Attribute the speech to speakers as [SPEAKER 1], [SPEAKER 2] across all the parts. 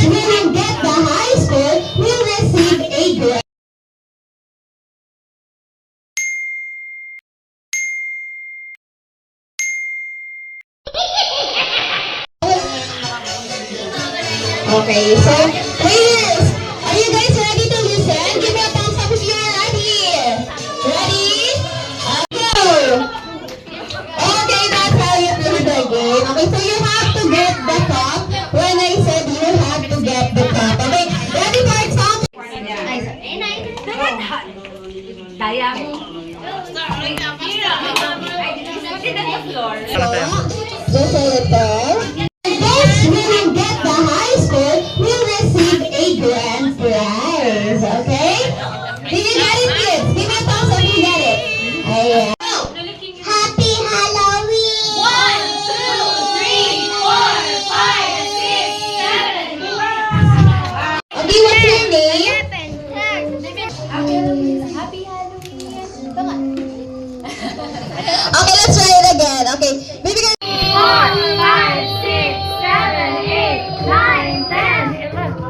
[SPEAKER 1] those who get the high score will receive a grade. Okay, so players, are you guys ready to listen? Give me a thumbs up if you're ready. Ready? Go! Okay, that's how you play the game. Okay, so you have to get the top. When I said you have to get the top. Okay, ready for example?
[SPEAKER 2] Daya mo.
[SPEAKER 1] Just a little. Those who get the high score will receive a grand prize. Okay? Did you get it, kids? Give me a thumbs up if you get it. Ayan. Happy Halloween!
[SPEAKER 2] 1, 2, 3, 4, 5, 6, 7.
[SPEAKER 1] Okay, what's your name?
[SPEAKER 2] Happy Halloween. Come on.
[SPEAKER 1] Okay, let's try it again. Okay, baby girl.
[SPEAKER 2] 4, 5, 6, 7, 8, 9, 10, 11.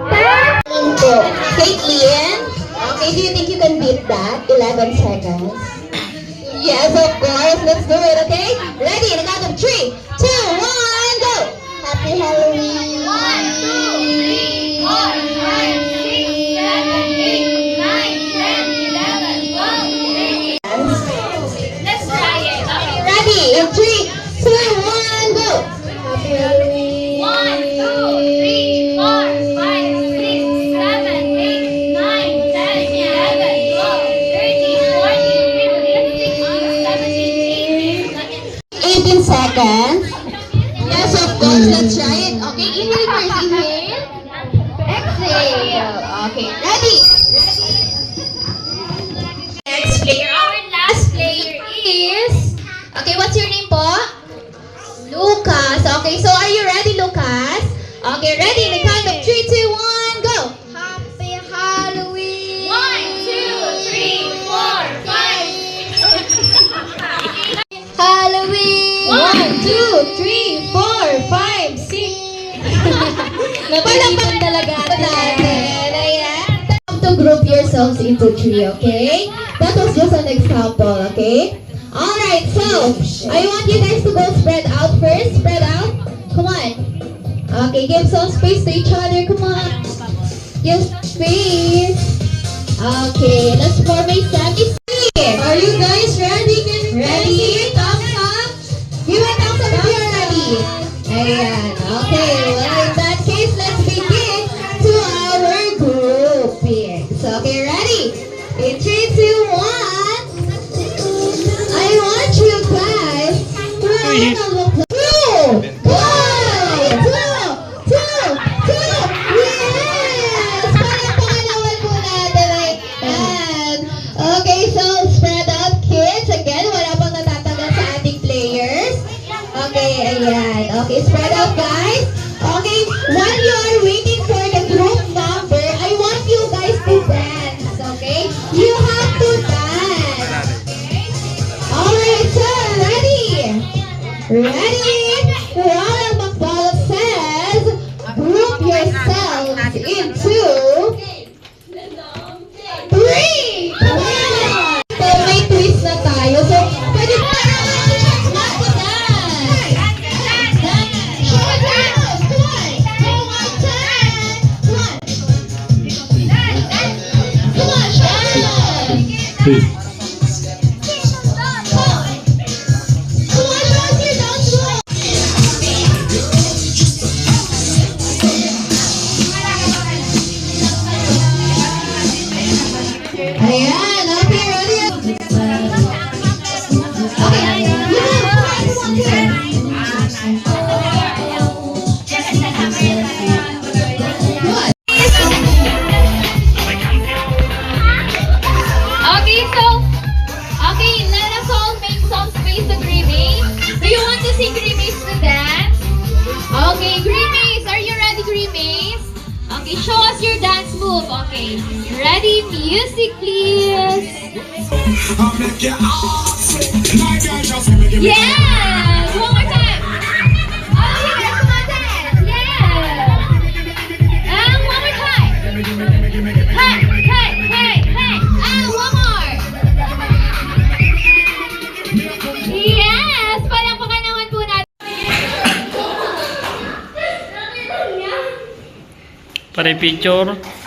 [SPEAKER 1] Caitlin. Okay, do you think you can beat that? 11 seconds. Yes, of course. Let's do it, okay? Ready? In the count of 3, 2, 1, go! Happy Halloween.
[SPEAKER 2] 1, 2, 3, 4, 5, 6, 7, 8, 9, 10, 11, 12, 13. Let's try it. Okay,
[SPEAKER 1] Ready? In 3, 2, 1, go! Happy Halloween.
[SPEAKER 2] 1, 2, 3, 4, 5, 6, 7, 8, 9, 10, 11, 12, 13, 14, 15, 16, 17,
[SPEAKER 1] 18 seconds. Yes, of course. Let's try it. Okay, inhale first. Inhale. Exhale. Okay, ready? Next player.
[SPEAKER 2] Our last player is...
[SPEAKER 1] Okay, what's your name po? Lucas. Okay, so are you ready, Lucas? Okay, ready? In the count of 3, 2, 1, go! Happy Halloween!
[SPEAKER 2] 1, 2, 3, 4, 5.
[SPEAKER 1] Halloween!
[SPEAKER 2] 1, 2, 3, 4, 5, 6.
[SPEAKER 1] Napalitan talaga natin. Ayan. Have to group yourselves into 3, okay? That was just an example, okay? Alright, so, I want you guys to go spread out first. Spread out. Come on. Okay, give some space to each other. Come on. Give space. Okay, let's form a semi-circle. Are you guys ready? Ready? Thumbs up. Give a thumbs up if you're ready. Ayan. Okay, well, in that case, let's begin to our groupings. Okay, ready? In 3, 2, 1. I want you guys to run on the floor. 2, 1, 2, 2, 2. Yes! Palakpakan naman po natin. Ayan. Okay, so spread out, kids. Again, wala pang natatagal sa ating players. Okay, ayan. Okay, spread out, guys. Okay, while you are waiting for the group number, I want you guys to dance, okay? You have to dance. Alright, so ready? Ready? Ronald McDonald says, group yourselves into 3. Come on! So may twist na tayo. So, pwede pa ayan, okay, ready? Okay,
[SPEAKER 2] Okay, so, okay, let us all make some space to Grimace. Do you want to see Grimace to dance? Okay, Grimace, are you ready, Grimace? Okay, show us your dance move. Okay, ready? Music, please. Yes! One more time. Oh, you guys, come on, dance. Yeah.
[SPEAKER 3] Pare picture.